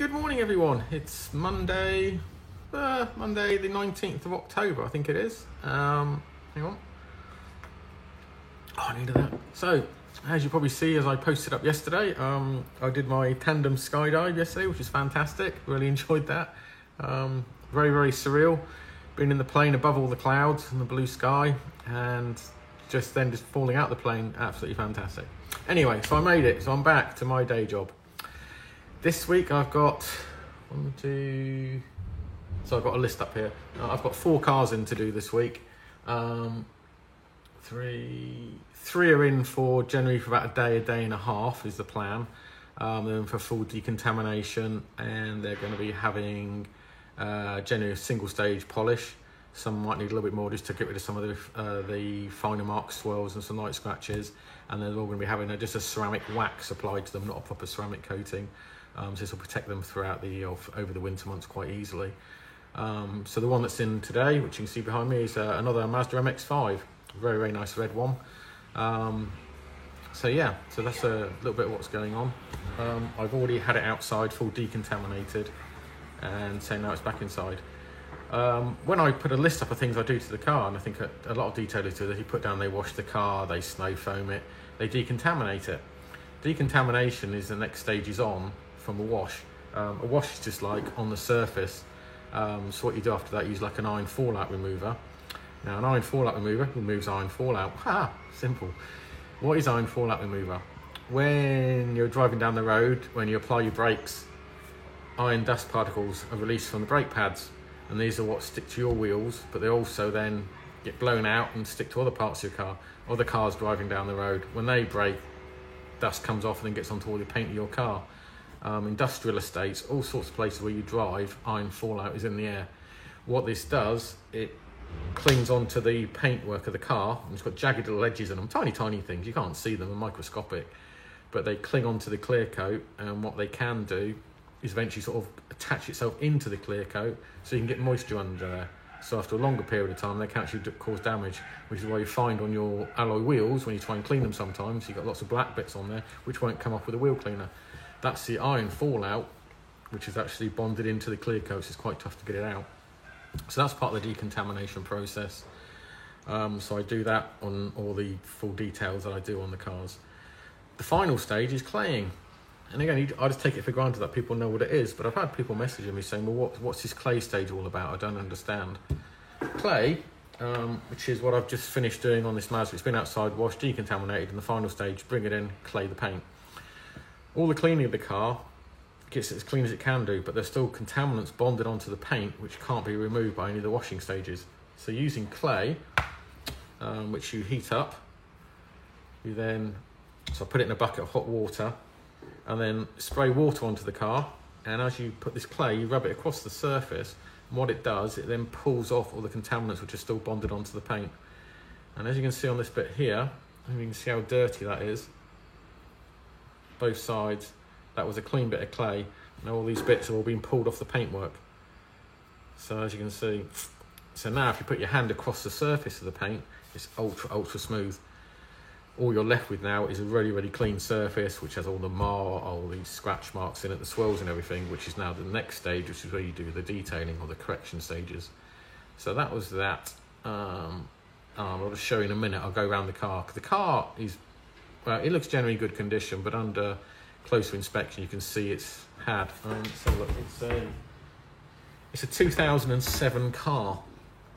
Good morning, everyone. It's Monday the 19th of October, I think it is. Hang on. I needed that. So, as you probably see, as I posted up yesterday, I did my tandem skydive yesterday, which was fantastic. Really enjoyed that. Very, very surreal. Being in the plane above all the clouds and the blue sky, and just falling out the plane. Absolutely fantastic. Anyway, so I made it. So I'm back to my day job. This week I've got So I've got a list up here. I've got 4 cars in to do this week. Three are in for generally for about a day and a half is the plan. Then for full decontamination, and they're going to be having generally a single stage polish. Some might need a little bit more just to get rid of some of the finer mark swirls and some light scratches. And they're all going to be having just a ceramic wax applied to them, not a proper ceramic coating. So this will protect them throughout over the winter months quite easily. So the one that's in today, which you can see behind me, is another Mazda MX-5. Very, very nice red one. So that's a little bit of what's going on. I've already had it outside, full decontaminated, and so now it's back inside. When I put a list up of things I do to the car, and I think a lot of detailers do, that you put down, they wash the car, they snow foam it, they decontaminate it. Decontamination is the next stage is on from a wash. A wash is just like on the surface. So what you do after that, use like an iron fallout remover. Now an iron fallout remover removes iron fallout. Simple. What is iron fallout remover? When you're driving down the road, when you apply your brakes, iron dust particles are released from the brake pads, and these are what stick to your wheels, but they also then get blown out and stick to other parts of your car. Other cars driving down the road, when they brake, dust comes off and then gets onto all the paint of your car. Industrial estates, all sorts of places where you drive, iron fallout is in the air. What this does, it clings onto the paintwork of the car, and it's got jagged little edges in them, tiny things, you can't see them, they're microscopic, but they cling onto the clear coat, and what they can do is eventually sort of attach itself into the clear coat so you can get moisture under there. So after a longer period of time, they can actually cause damage, which is why you find on your alloy wheels, when you try and clean them sometimes, you've got lots of black bits on there, which won't come off with a wheel cleaner. That's the iron fallout, which is actually bonded into the clear coat, so it's quite tough to get it out. So that's part of the decontamination process. So I do that on all the full details that I do on the cars. The final stage is claying. And again, I just take it for granted that people know what it is, but I've had people messaging me saying, well, what's this clay stage all about? I don't understand. Clay, which is what I've just finished doing on this Mazda. It's been outside, washed, decontaminated, and the final stage, bring it in, clay the paint. All the cleaning of the car gets it as clean as it can do, but there's still contaminants bonded onto the paint which can't be removed by any of the washing stages. So using clay, which you heat up, so I put it in a bucket of hot water, and then spray water onto the car, and as you put this clay, you rub it across the surface, and what it does, it then pulls off all the contaminants which are still bonded onto the paint. And as you can see on this bit here, and you can see how dirty that is, both sides, that was a clean bit of clay. Now all these bits are all being pulled off the paintwork. So as you can see, so now if you put your hand across the surface of the paint, it's ultra smooth. All you're left with now is a really clean surface, which has all these scratch marks in it, the swirls and everything, which is now the next stage, which is where you do the detailing or the correction stages. So that was that. I'll just show you in a minute. I'll go around the car. The car is, well, it looks generally good condition, but under closer inspection, you can see it's had. Let's have a look. It's a 2007 car.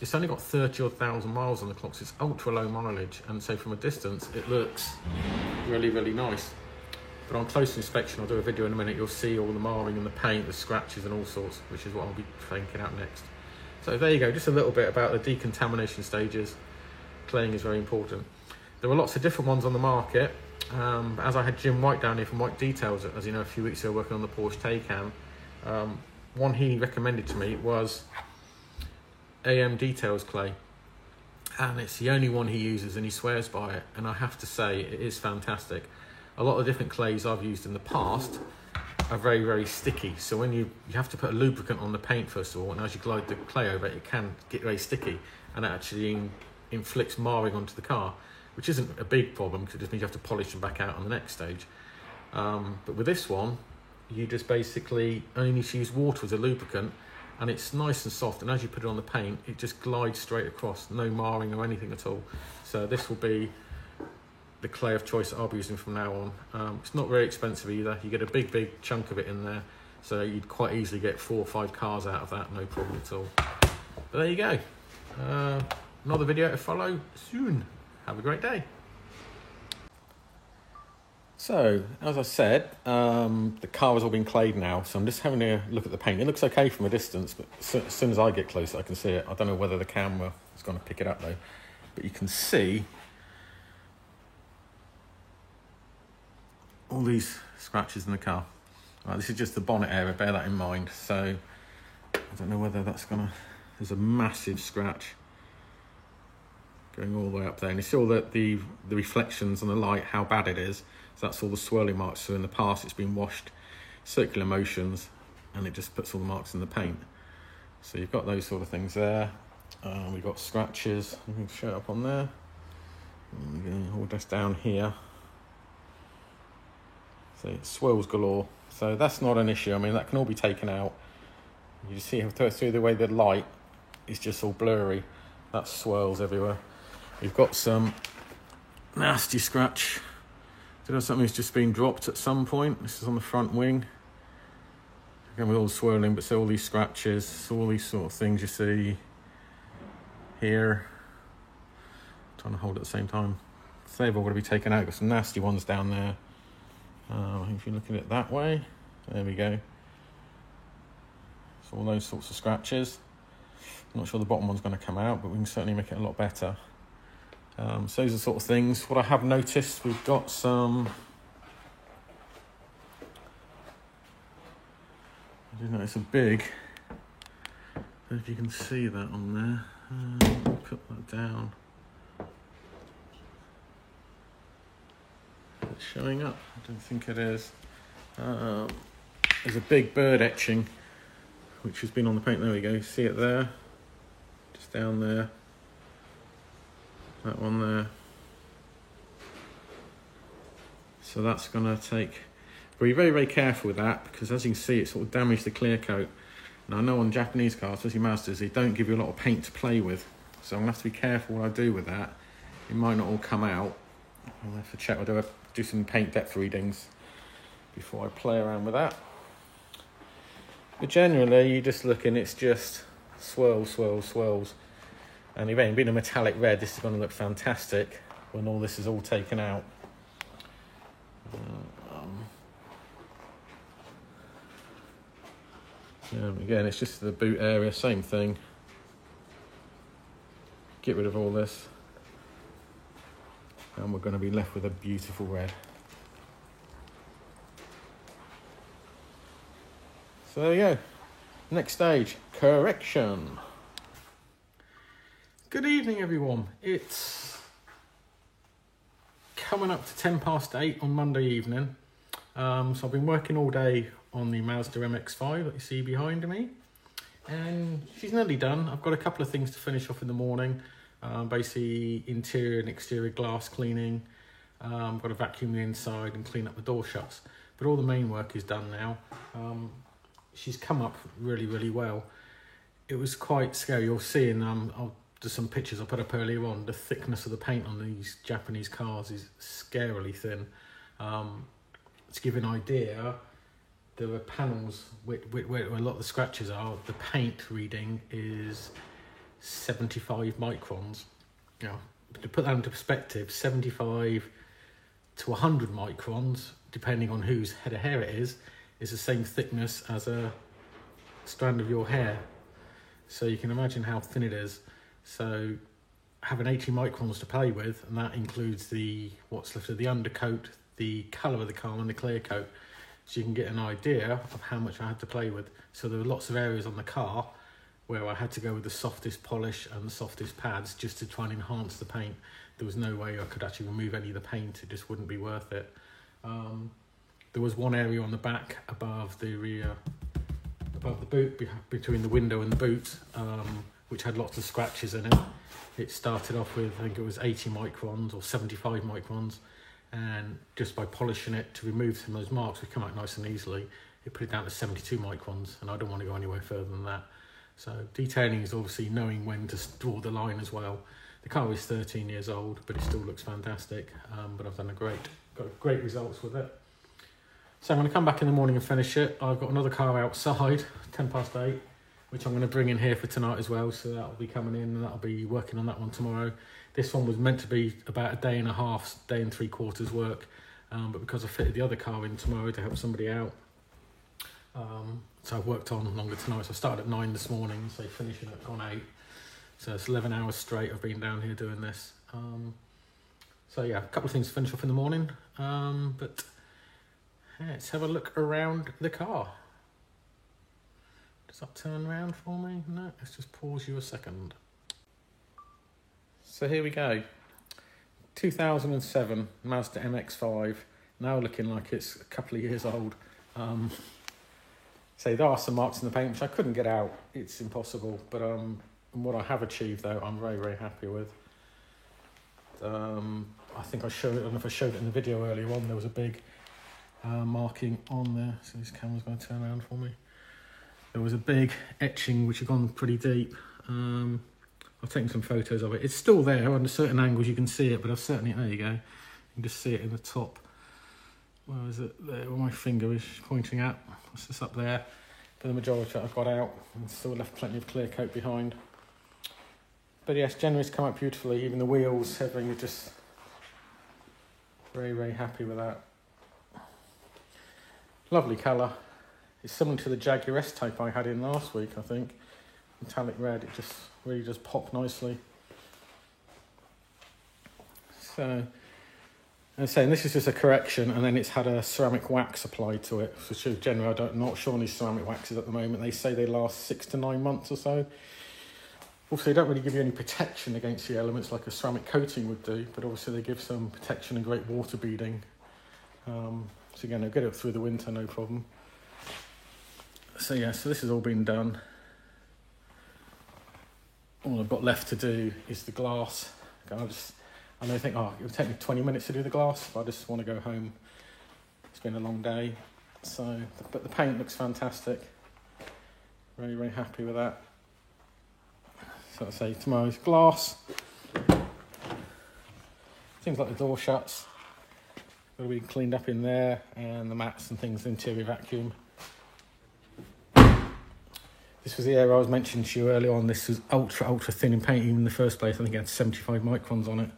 It's only got 30-odd thousand miles on the clock, so it's ultra low mileage, and so from a distance it looks really nice. But on close inspection, I'll do a video in a minute, you'll see all the marring and the paint, the scratches and all sorts, which is what I'll be cranking out next. So there you go, just a little bit about the decontamination stages. Claying is very important. There were lots of different ones on the market. As I had Jim White down here from White Details, as you know, a few weeks ago, working on the Porsche Taycan, one he recommended to me was AM Details clay, and it's the only one he uses, and he swears by it, and I have to say it is fantastic. A lot of different clays I've used in the past are very sticky, so when you have to put a lubricant on the paint first of all, and as you glide the clay over it can get very sticky, and it actually inflicts marring onto the car, which isn't a big problem because it just means you have to polish them back out on the next stage. But with this one, you just basically only need to use water as a lubricant, and it's nice and soft, and as you put it on the paint, it just glides straight across, no marring or anything at all. So this will be the clay of choice that I'll be using from now on. It's not very expensive either. You get a big chunk of it in there, so you'd quite easily get 4 or 5 cars out of that, no problem at all. But there you go. Another video to follow soon. Have a great day. So, as I said, the car has all been clayed now, so I'm just having a look at the paint. It looks okay from a distance, but as soon as I get closer, I can see it. I don't know whether the camera is going to pick it up though, but you can see all these scratches in the car. Right, this is just the bonnet area, bear that in mind. So, I don't know whether that's going to... There's a massive scratch going all the way up there, and you see all the reflections on the light, how bad it is. So that's all the swirling marks. So in the past it's been washed, circular motions, and it just puts all the marks in the paint. So you've got those sort of things there. We've got scratches, you can show it up on there. All just down here. So it swirls galore. So that's not an issue. I mean, that can all be taken out. You see how through the way the light is just all blurry. That swirls everywhere. We've got some nasty scratch. I don't know, something's just been dropped at some point. This is on the front wing. Again, with all the swirling, but so all these scratches, all these sort of things you see here. I'm trying to hold at the same time. So they've all got to be taken out. Got some nasty ones down there. If you're looking at it that way, there we go. So all those sorts of scratches. I'm not sure the bottom one's going to come out, but we can certainly make it a lot better. So those are the sort of things. What I have noticed, we've got some... I do notice a big... I don't know if you can see that on there. Put that down. Is it showing up? I don't think it is. There's a big bird etching which has been on the paint. There we go. See it there? Just down there. That one there. So that's going to take... Be very careful with that, because as you can see, it sort of damaged the clear coat. Now I know on Japanese cars, especially Mazdas, they don't give you a lot of paint to play with. So I'm going to have to be careful what I do with that. It might not all come out. I'll have to check. I'll do some paint depth readings before I play around with that. But generally, you're just looking, it's just swirls. And again, being a metallic red, this is going to look fantastic when all this is all taken out. Again, it's just the boot area, same thing. Get rid of all this, and we're going to be left with a beautiful red. So there you go. Next stage, correction. Good evening, everyone. It's coming up to 8:10 on Monday evening. So I've been working all day on the Mazda MX-5 that you see behind me, and she's nearly done. I've got a couple of things to finish off in the morning, basically interior and exterior glass cleaning. I've got to vacuum the inside and clean up the door shuts, but all the main work is done now. She's come up really well. It was quite scary. You'll see, and I'll do some pictures I put up earlier on. The thickness of the paint on these Japanese cars is scarily thin. To give an idea, there are panels where a lot of the scratches are. The paint reading is 75 microns. Now, to put that into perspective, 75 to 100 microns, depending on whose head of hair it is the same thickness as a strand of your hair. So you can imagine how thin it is. So having 80 microns to play with, and that includes what's left of the undercoat, the colour of the car and the clear coat, so you can get an idea of how much I had to play with. So there were lots of areas on the car where I had to go with the softest polish and the softest pads just to try and enhance the paint. There was no way I could actually remove any of the paint. It just wouldn't be worth it. There was one area on the back above the rear, above the boot, between the window and the boot, which had lots of scratches in it. It started off with, I think it was 80 microns or 75 microns, and just by polishing it to remove some of those marks, which come out nice and easily, it put it down to 72 microns, and I don't want to go anywhere further than that. So detailing is obviously knowing when to draw the line as well. The car is 13 years old, but it still looks fantastic. But I've done got great results with it. So I'm going to come back in the morning and finish it. I've got another car outside, 8:10, which I'm going to bring in here for tonight as well. So that'll be coming in, and that'll be working on that one tomorrow. This one was meant to be about a day and a half, day and 3/4 work. But because I fitted the other car in tomorrow to help somebody out, so I've worked on longer tonight. So I started at 9 this morning, so finishing at 8. So it's 11 hours straight I've been down here doing this. So yeah, a couple of things to finish off in the morning. But yeah, let's have a look around the car. Does that turn around for me? No, let's just pause you a second. So here we go. 2007 Mazda MX-5, now looking like it's a couple of years old. So there are some marks in the paint which I couldn't get out. It's impossible, but what I have achieved though, I'm very, very happy with. I think I don't know if I showed it in the video earlier on, there was a big marking on there. So this camera's going to turn around for me. There was a big etching which had gone pretty deep. I've taken some photos of it. It's still there under certain angles, you can see it, but I've certainly, there you go. You can just see it in the top. Where is it? There, where my finger is pointing at. It's just up there. For the majority that I've got out, and still left plenty of clear coat behind. But yes, generally it's come out beautifully. Even the wheels, everything is just very, very happy with that. Lovely colour. It's similar to the Jaguar S-Type I had in last week, I think. Metallic red, it just really does pop nicely. So, I'm saying this is just a correction, and then it's had a ceramic wax applied to it. Which is generally, I'm not sure on these ceramic waxes at the moment. They say they last 6 to 9 months or so. Also, they don't really give you any protection against the elements like a ceramic coating would do, but obviously they give some protection and great water beading. So again, I'll get it through the winter, no problem. So yeah, so this has all been done. All I've got left to do is the glass. I know I think, it would take me 20 minutes to do the glass, but I just want to go home. It's been a long day. So, but the paint looks fantastic. Very, very happy with that. So I say tomorrow's glass. Seems like the door shuts. Got to be cleaned up in there, and the mats and things, interior vacuum. This was the area I was mentioning to you earlier on. This was ultra, ultra thin in paint, even in the first place. I think it had 75 microns on it.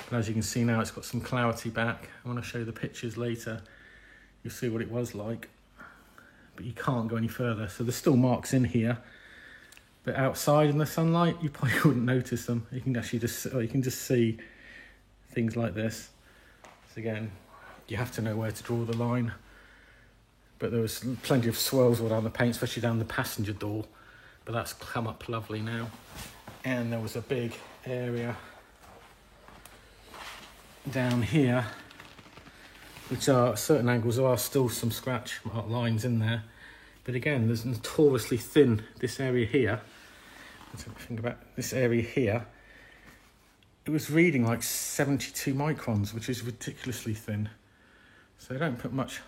But as you can see now, it's got some clarity back. When I show you the pictures later, you'll see what it was like. But you can't go any further. So there's still marks in here. But outside in the sunlight, you probably wouldn't notice them. You can actually just see things like this. So again, you have to know where to draw the line. But there was plenty of swirls all down the paint, especially down the passenger door. But that's come up lovely now. And there was a big area down here, which are at certain angles, there are still some scratch mark lines in there. But again, there's notoriously thin, this area here. Let's think about this area here. It was reading like 72 microns, which is ridiculously thin. So they don't put much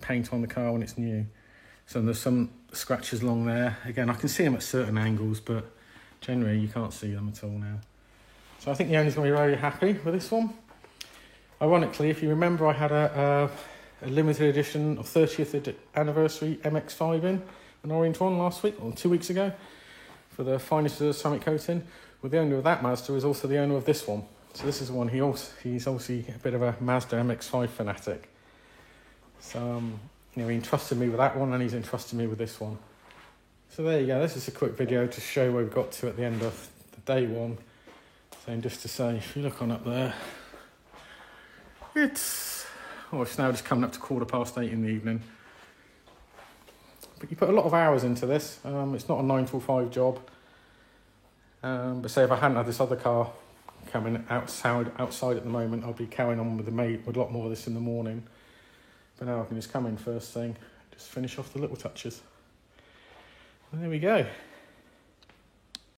paint on the car when it's new. So there's some scratches along there. Again, I can see them at certain angles, but generally you can't see them at all now. So I think the owner's going to be very happy with this one. Ironically, if you remember, I had a limited edition of 30th anniversary MX-5 in, an orange one last week, or 2 weeks ago, for the finest of the ceramic coating. Well, the owner of that Mazda is also the owner of this one. So this is the one, he's obviously a bit of a Mazda MX-5 fanatic. So, he entrusted me with that one, and he's entrusted me with this one. So there you go, this is a quick video to show where we got to at the end of the day one. So just to say, if you look on up there, it's now just coming up to 8:15 in the evening. But you put a lot of hours into this. It's not a 9 to 5 job. But say if I hadn't had this other car coming outside at the moment, I'll be carrying on with a lot more of this in the morning. But now I can just come in first thing, just finish off the little touches. And there we go.